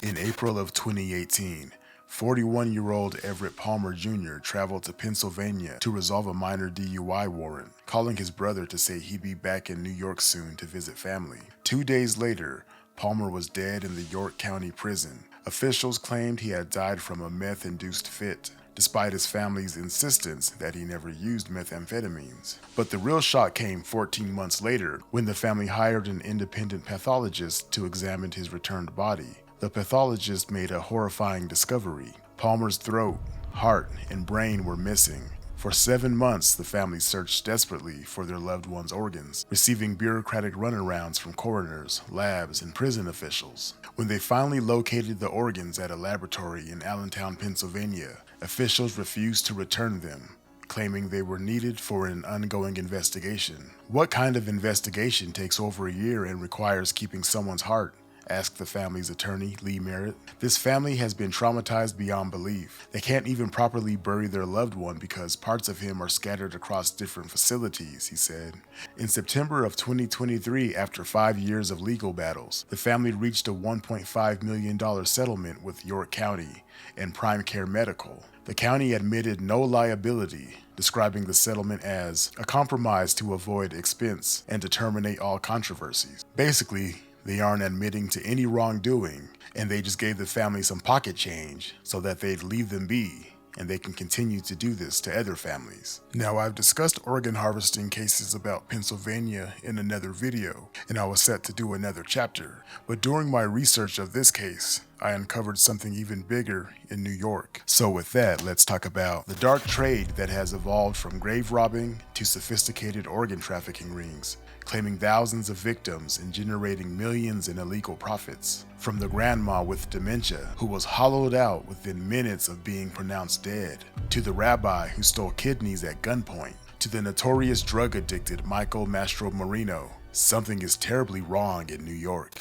In April of 2018, 41-year-old Everett Palmer Jr. traveled to Pennsylvania to resolve a minor DUI warrant, calling his brother to say he'd be back in New York soon to visit family. 2 days later, Palmer was dead in the York County prison. Officials claimed he had died from a meth-induced fit, despite his family's insistence that he never used methamphetamines. But the real shock came 14 months later when the family hired an independent pathologist to examine his returned body. The pathologist made a horrifying discovery. Palmer's throat, heart, and brain were missing. For 7 months, the family searched desperately for their loved one's organs, receiving bureaucratic runarounds from coroners, labs, and prison officials. When they finally located the organs at a laboratory in Allentown, Pennsylvania, officials refused to return them, claiming they were needed for an ongoing investigation. What kind of investigation takes over a year and requires keeping someone's heart? Asked the family's attorney, Lee Merritt. This family has been traumatized beyond belief. They can't even properly bury their loved one because parts of him are scattered across different facilities, he said. In September of 2023, after 5 years of legal battles, the family reached a $1.5 million settlement with York County and Prime Care Medical. The county admitted no liability, describing the settlement as a compromise to avoid expense and to terminate all controversies. Basically, they aren't admitting to any wrongdoing, and they just gave the family some pocket change so that they'd leave them be, and they can continue to do this to other families. Now, I've discussed organ harvesting cases about Pennsylvania in another video, and I was set to do another chapter, but during my research of this case, I uncovered something even bigger in New York. So with that, let's talk about the dark trade that has evolved from grave robbing to sophisticated organ trafficking rings, claiming thousands of victims and generating millions in illegal profits. From the grandma with dementia, who was hollowed out within minutes of being pronounced dead, to the rabbi who stole kidneys at gunpoint, to the notorious drug-addicted Michael Mastromarino, something is terribly wrong in New York.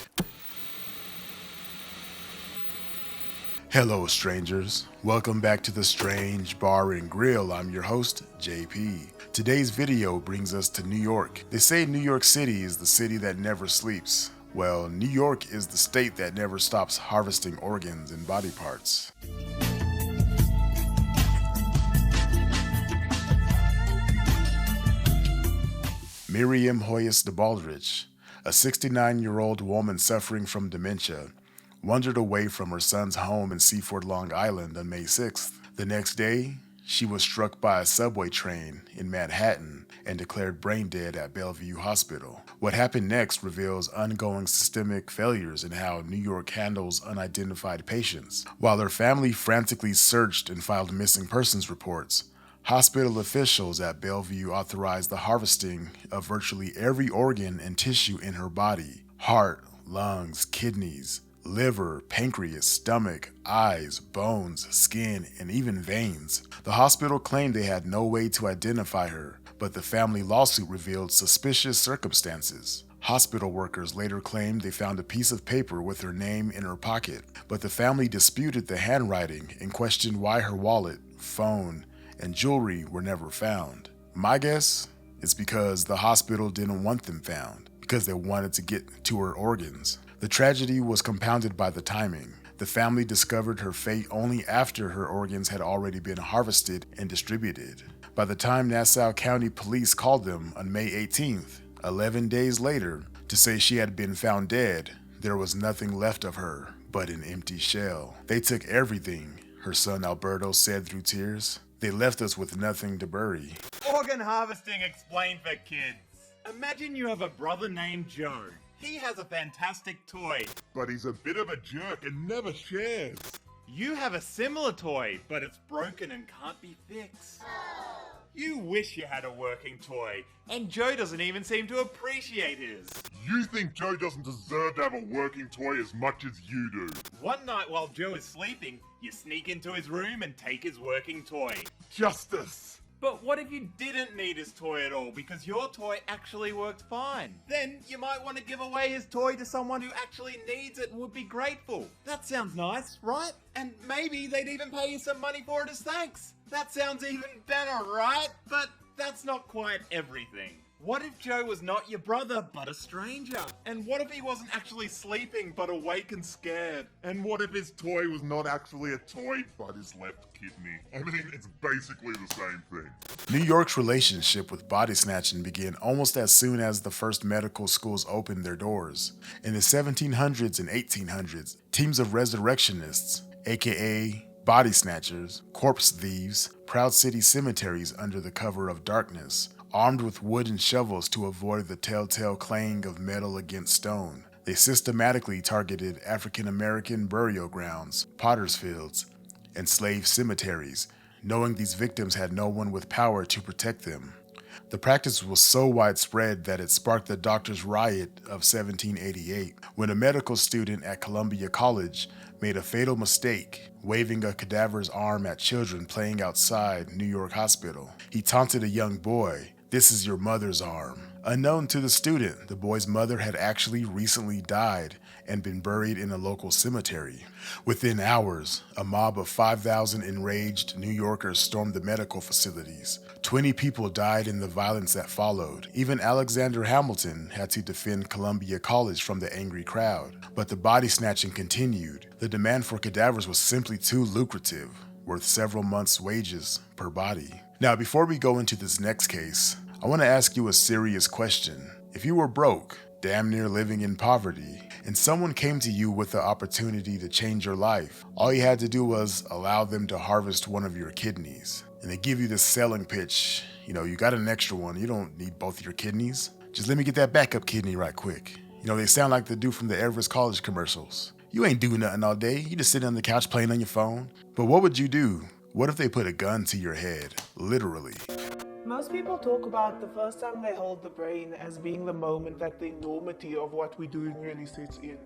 Hello strangers, welcome back to the Strange Bar and Grill. I'm your host, JP. Today's video brings us to New York. They say New York City is the city that never sleeps. Well, New York is the state that never stops harvesting organs and body parts. Myriam Hoyos de Baldrich, a 69-year-old woman suffering from dementia, wandered away from her son's home in Seaford, Long Island on May 6th. The next day, she was struck by a subway train in Manhattan and declared brain dead at Bellevue Hospital. What happened next reveals ongoing systemic failures in how New York handles unidentified patients. While her family frantically searched and filed missing persons reports, hospital officials at Bellevue authorized the harvesting of virtually every organ and tissue in her body: heart, lungs, kidneys, liver, pancreas, stomach, eyes, bones, skin, and even veins. The hospital claimed they had no way to identify her, but the family lawsuit revealed suspicious circumstances. Hospital workers later claimed they found a piece of paper with her name in her pocket, but the family disputed the handwriting and questioned why her wallet, phone, and jewelry were never found. My guess is because the hospital didn't want them found, because they wanted to get to her organs. The tragedy was compounded by the timing. The family discovered her fate only after her organs had already been harvested and distributed. By the time Nassau County Police called them on May 18th, 11 days later, to say she had been found dead, there was nothing left of her but an empty shell. "They took everything," her son Alberto said through tears. "They left us with nothing to bury." Organ harvesting explained for kids. Imagine you have a brother named Joe. He has a fantastic toy, but he's a bit of a jerk and never shares. You have a similar toy, but it's broken and can't be fixed. You wish you had a working toy, and Joe doesn't even seem to appreciate his. You think Joe doesn't deserve to have a working toy as much as you do. One night while Joe is sleeping, you sneak into his room and take his working toy. Justice! But what if you didn't need his toy at all because your toy actually worked fine? Then you might want to give away his toy to someone who actually needs it and would be grateful. That sounds nice, right? And maybe they'd even pay you some money for it as thanks. That sounds even better, right? But that's not quite everything. What if Joe was not your brother, but a stranger? And what if he wasn't actually sleeping, but awake and scared? And what if his toy was not actually a toy, but his left kidney? I mean, it's basically the same thing. New York's relationship with body snatching began almost as soon as the first medical schools opened their doors. In the 1700s and 1800s, teams of resurrectionists, aka body snatchers, corpse thieves, prowled city cemeteries under the cover of darkness, armed with wooden shovels to avoid the telltale clang of metal against stone. They systematically targeted African American burial grounds, potter's fields, and slave cemeteries, knowing these victims had no one with power to protect them. The practice was so widespread that it sparked the Doctors' Riot of 1788, when a medical student at Columbia College made a fatal mistake, waving a cadaver's arm at children playing outside New York Hospital. He taunted a young boy, "This is your mother's arm." Unknown to the student, the boy's mother had actually recently died and been buried in a local cemetery. Within hours, a mob of 5,000 enraged New Yorkers stormed the medical facilities. 20 people died in the violence that followed. Even Alexander Hamilton had to defend Columbia College from the angry crowd. But the body snatching continued. The demand for cadavers was simply too lucrative, worth several months' wages per body. Now, before we go into this next case, I want to ask you a serious question. If you were broke, damn near living in poverty, and someone came to you with the opportunity to change your life, all you had to do was allow them to harvest one of your kidneys. And they give you this selling pitch, you got an extra one, you don't need both your kidneys. Just let me get that backup kidney right quick. They sound like the dude from the Everett College commercials. You ain't doing nothing all day, you just sitting on the couch playing on your phone. But what would you do? What if they put a gun to your head, literally? Most people talk about the first time they hold the brain as being the moment that the enormity of what we're doing really sets in.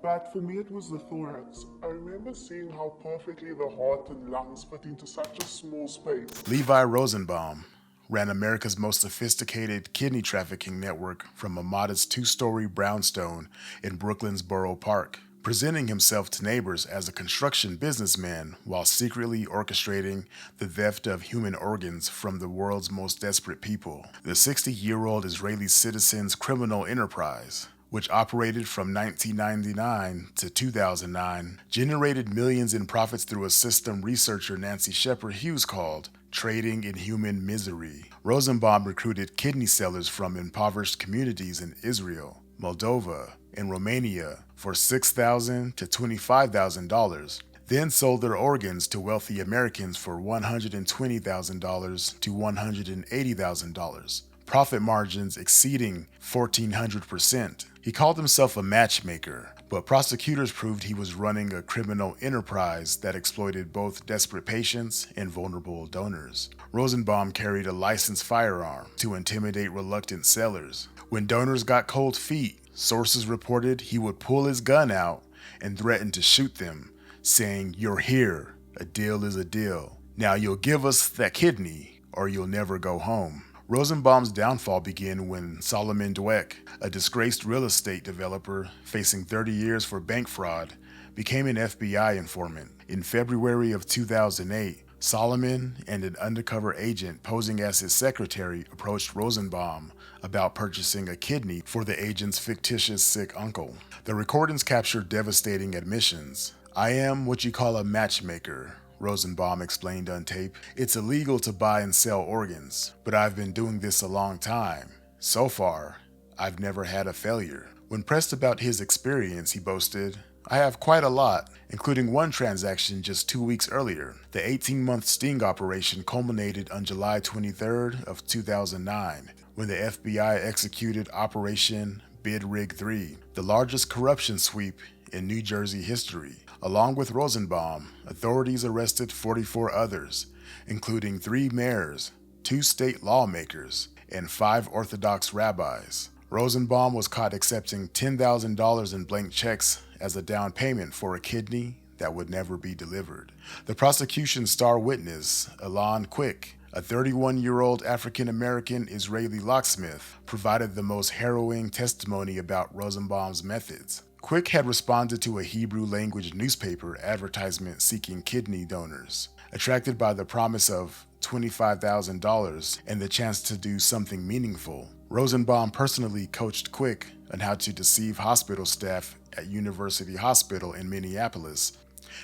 But for me, it was the thorax. I remember seeing how perfectly the heart and lungs fit into such a small space. Levi Rosenbaum ran America's most sophisticated kidney trafficking network from a modest 2-story brownstone in Brooklyn's Borough Park, presenting himself to neighbors as a construction businessman while secretly orchestrating the theft of human organs from the world's most desperate people. The 60-year-old Israeli citizen's criminal enterprise, which operated from 1999 to 2009, generated millions in profits through a system researcher Nancy Shepard Hughes called trading in human misery. Rosenbaum recruited kidney sellers from impoverished communities in Israel, Moldova, and Romania for $6,000 to $25,000, then sold their organs to wealthy Americans for $120,000 to $180,000, profit margins exceeding 1,400%. He called himself a matchmaker, but prosecutors proved he was running a criminal enterprise that exploited both desperate patients and vulnerable donors. Rosenbaum carried a licensed firearm to intimidate reluctant sellers. When donors got cold feet, sources reported he would pull his gun out and threaten to shoot them, saying, "You're here. A deal is a deal. Now you'll give us that kidney or you'll never go home." Rosenbaum's downfall began when Solomon Dweck, a disgraced real estate developer facing 30 years for bank fraud, became an FBI informant. In February of 2008, Solomon and an undercover agent posing as his secretary approached Rosenbaum about purchasing a kidney for the agent's fictitious sick uncle. The recordings captured devastating admissions. "I am what you call a matchmaker," Rosenbaum explained on tape. "It's illegal to buy and sell organs, but I've been doing this a long time. So far, I've never had a failure." When pressed about his experience, he boasted, "I have quite a lot, including one transaction just 2 weeks earlier." The 18-month sting operation culminated on July 23rd of 2009, when the FBI executed Operation Bid Rig 3, the largest corruption sweep in New Jersey history. Along with Rosenbaum, authorities arrested 44 others, including 3 mayors, 2 state lawmakers, and 5 Orthodox rabbis. Rosenbaum was caught accepting $10,000 in blank checks as a down payment for a kidney that would never be delivered. The prosecution's star witness, Alon Quick, a 31-year-old African-American Israeli locksmith, provided the most harrowing testimony about Rosenbaum's methods. Quick had responded to a Hebrew-language newspaper advertisement seeking kidney donors. Attracted by the promise of $25,000 and the chance to do something meaningful, Rosenbaum personally coached Quick on how to deceive hospital staff at University Hospital in Minneapolis,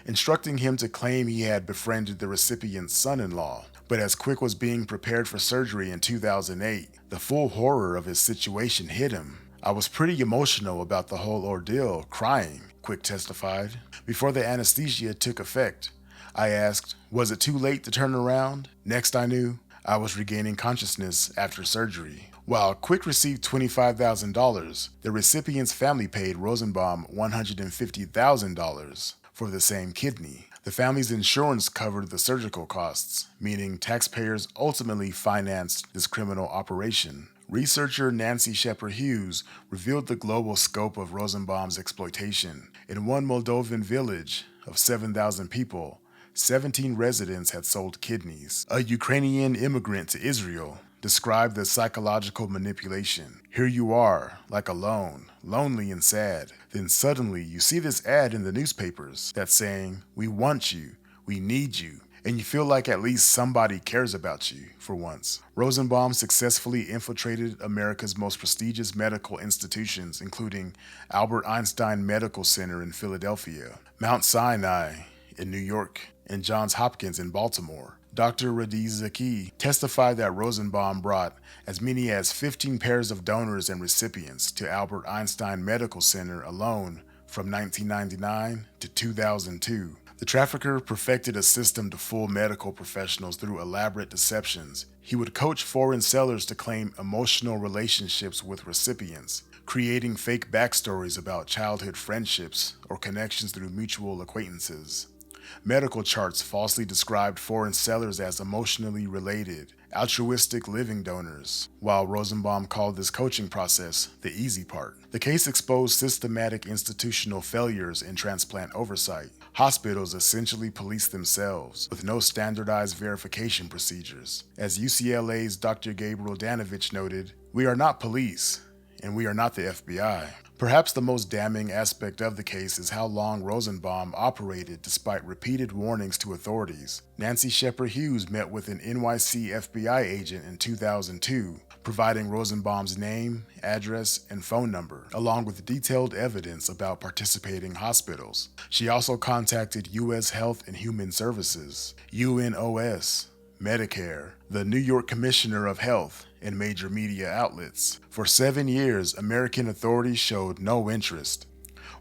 instructing him to claim he had befriended the recipient's son-in-law. But as Quick was being prepared for surgery in 2008, the full horror of his situation hit him. "I was pretty emotional about the whole ordeal, crying," Quick testified. "Before the anesthesia took effect, I asked, was it too late to turn around? Next I knew, I was regaining consciousness after surgery." While Quick received $25,000, the recipient's family paid Rosenbaum $150,000 for the same kidney. The family's insurance covered the surgical costs, meaning taxpayers ultimately financed this criminal operation. Researcher Nancy Shepard Hughes revealed the global scope of Rosenbaum's exploitation. In one Moldovan village of 7,000 people, 17 residents had sold kidneys. A Ukrainian immigrant to Israel described the psychological manipulation. "Here you are, like alone, lonely and sad. Then suddenly you see this ad in the newspapers that's saying, 'We want you, we need you,' and you feel like at least somebody cares about you for once." Rosenbaum successfully infiltrated America's most prestigious medical institutions, including Albert Einstein Medical Center in Philadelphia, Mount Sinai in New York, and Johns Hopkins in Baltimore. Dr. Rabbi Izhak testified that Rosenbaum brought as many as 15 pairs of donors and recipients to Albert Einstein Medical Center alone from 1999 to 2002. The trafficker perfected a system to fool medical professionals through elaborate deceptions. He would coach foreign sellers to claim emotional relationships with recipients, creating fake backstories about childhood friendships or connections through mutual acquaintances. Medical charts falsely described foreign sellers as emotionally related, altruistic living donors, while Rosenbaum called this coaching process the easy part. The case exposed systematic institutional failures in transplant oversight. Hospitals essentially police themselves, with no standardized verification procedures. As UCLA's Dr. Gabriel Danovich noted, "We are not police, and we are not the FBI." Perhaps the most damning aspect of the case is how long Rosenbaum operated despite repeated warnings to authorities. Nancy Shepard Hughes met with an NYC FBI agent in 2002, providing Rosenbaum's name, address, and phone number, along with detailed evidence about participating hospitals. She also contacted U.S. Health and Human Services, UNOS, Medicare, the New York Commissioner of Health, and major media outlets. For 7 years, American authorities showed no interest,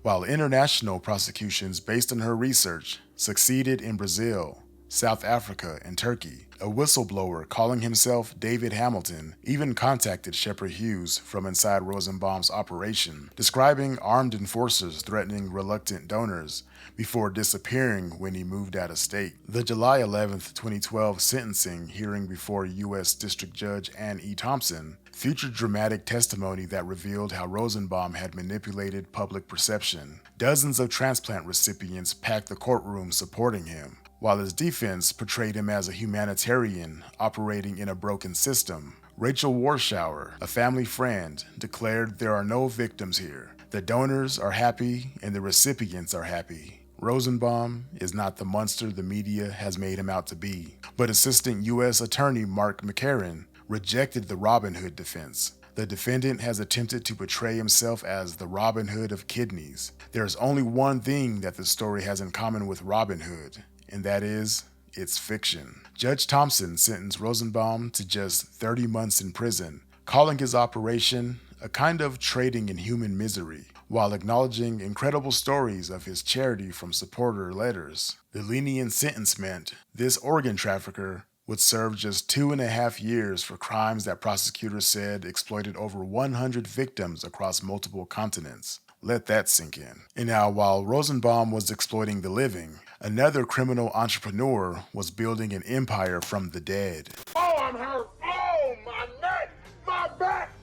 while international prosecutions based on her research succeeded in Brazil, South Africa, and Turkey. A whistleblower calling himself David Hamilton even contacted Shepard Hughes from inside Rosenbaum's operation, describing armed enforcers threatening reluctant donors before disappearing when he moved out of state. The July 11, 2012 sentencing hearing before U.S. District Judge Ann E. Thompson featured dramatic testimony that revealed how Rosenbaum had manipulated public perception. Dozens of transplant recipients packed the courtroom supporting him, while his defense portrayed him as a humanitarian operating in a broken system. Rachel Warshauer, a family friend, declared, "There are no victims here. The donors are happy and the recipients are happy. Rosenbaum is not the monster the media has made him out to be." But Assistant U.S. Attorney Mark McCarran rejected the Robin Hood defense. The defendant has attempted to portray himself as the Robin Hood of kidneys. There's only one thing that the story has in common with Robin Hood, and that is, it's fiction. Judge Thompson sentenced Rosenbaum to just 30 months in prison, calling his operation a kind of trading in human misery, while acknowledging incredible stories of his charity from supporter letters. The lenient sentence meant this organ trafficker would serve just 2.5 years for crimes that prosecutors said exploited over 100 victims across multiple continents. Let that sink in. And now, while Rosenbaum was exploiting the living, another criminal entrepreneur was building an empire from the dead. Oh, I'm hurt. Oh, my neck, my back,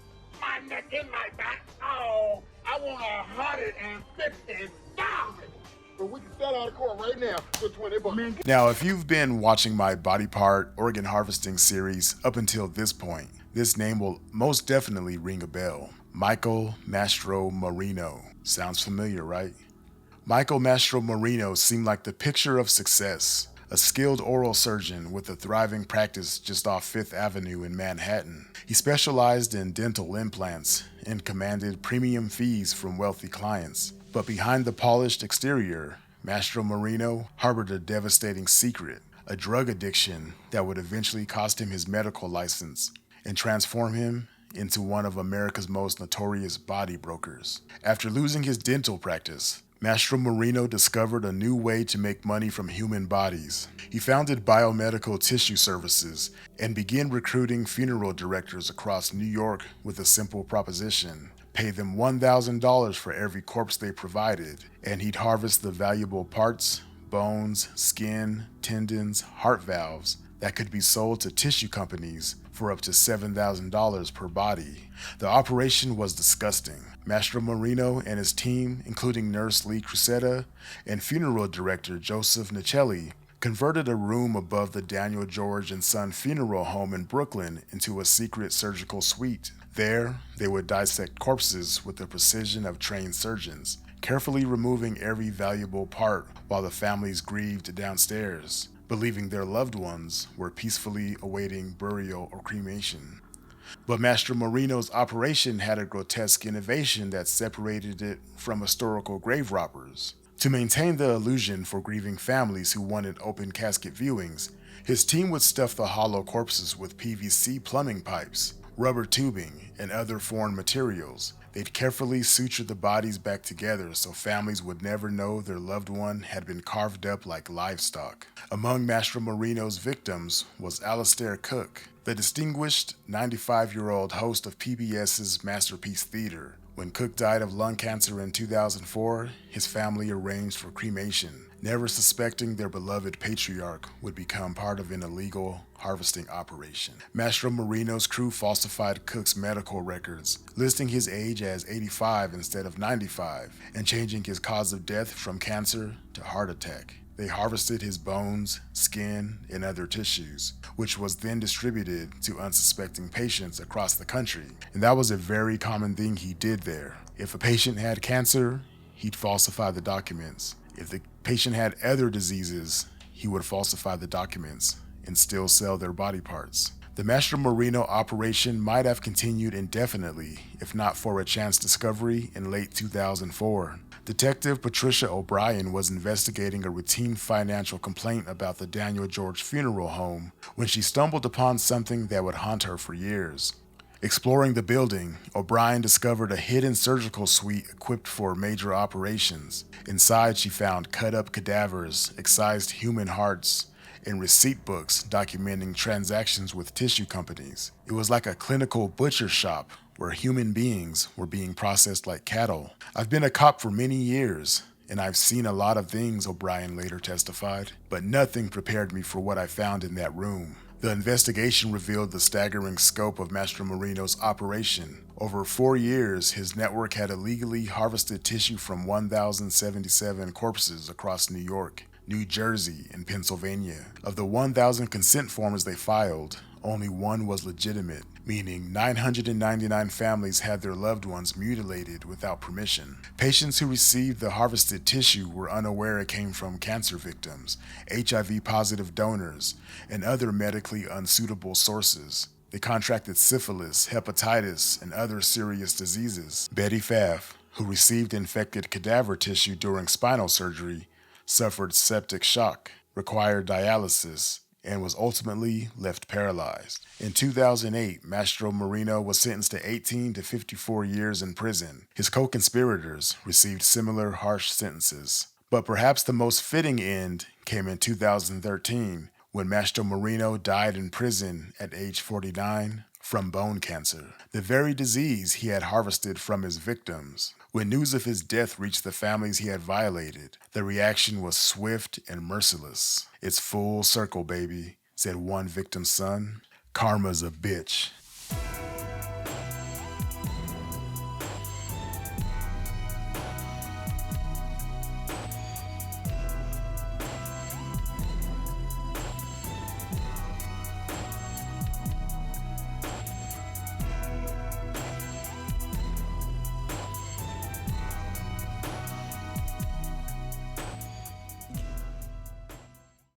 my neck and my back. Oh, I want 150,000. But we can settle out of court right now for 20 bucks. Now, if you've been watching my body part organ harvesting series up until this point, this name will most definitely ring a bell. Michael Mastromarino. Sounds familiar, right? Michael Mastromarino seemed like the picture of success. a skilled oral surgeon with a thriving practice just off Fifth Avenue in Manhattan. He specialized in dental implants and commanded premium fees from wealthy clients. But behind the polished exterior, Mastromarino harbored a devastating secret, a drug addiction that would eventually cost him his medical license and transform him into one of America's most notorious body brokers. After losing his dental practice, Mastromarino discovered a new way to make money from human bodies. He founded biomedical tissue services and began recruiting funeral directors across New York with a simple proposition: pay them $1,000 for every corpse they provided, and he'd harvest the valuable parts, bones, skin, tendons, heart valves that could be sold to tissue companies for up to $7,000 per body. The operation was disgusting. Mastromarino and his team, including nurse Lee Crusetta and funeral director Joseph Nicelli, converted a room above the Daniel George and Son Funeral Home in Brooklyn into a secret surgical suite. There, they would dissect corpses with the precision of trained surgeons, carefully removing every valuable part while the families grieved downstairs, believing their loved ones were peacefully awaiting burial or cremation. But Mastromarino's operation had a grotesque innovation that separated it from historical grave robbers. To maintain the illusion for grieving families who wanted open casket viewings, his team would stuff the hollow corpses with PVC plumbing pipes, rubber tubing, and other foreign materials. They'd carefully suture the bodies back together so families would never know their loved one had been carved up like livestock. Among Mastromarino's victims was Alistair Cook, the distinguished 95-year-old host of PBS's Masterpiece Theater. When Cook died of lung cancer in 2004, his family arranged for cremation, never suspecting their beloved patriarch would become part of an illegal harvesting operation. Mastromarino's crew falsified Cook's medical records, listing his age as 85 instead of 95, and changing his cause of death from cancer to heart attack. They harvested his bones, skin, and other tissues, which was then distributed to unsuspecting patients across the country. And that was a very common thing he did there. If a patient had cancer, he'd falsify the documents. If the patient had other diseases, he would falsify the documents and still sell their body parts. The Mastromarino operation might have continued indefinitely if not for a chance discovery in late 2004. Detective Patricia O'Brien was investigating a routine financial complaint about the Daniel George Funeral Home when she stumbled upon something that would haunt her for years. Exploring the building, O'Brien discovered a hidden surgical suite equipped for major operations. Inside, she found cut-up cadavers, excised human hearts, and receipt books documenting transactions with tissue companies. It was like a clinical butcher shop where human beings were being processed like cattle. I've been a cop for many years, and I've seen a lot of things, O'Brien later testified, but nothing prepared me for what I found in that room. The investigation revealed the staggering scope of Mastromarino's operation. Over 4 years, his network had illegally harvested tissue from 1,077 corpses across New York, New Jersey, and Pennsylvania. Of the 1,000 consent forms they filed, only one was legitimate, meaning 999 families had their loved ones mutilated without permission. Patients who received the harvested tissue were unaware it came from cancer victims, HIV-positive donors, and other medically unsuitable sources. They contracted syphilis, hepatitis, and other serious diseases. Betty Pfaff, who received infected cadaver tissue during spinal surgery, suffered septic shock, required dialysis, and was ultimately left paralyzed. In 2008, Mastromarino was sentenced to 18 to 54 years in prison. His co-conspirators received similar harsh sentences. But perhaps the most fitting end came in 2013, when Mastromarino died in prison at age 49 from bone cancer, the very disease he had harvested from his victims. When news of his death reached the families he had violated, the reaction was swift and merciless. "It's full circle, baby," said one victim's son. "Karma's a bitch."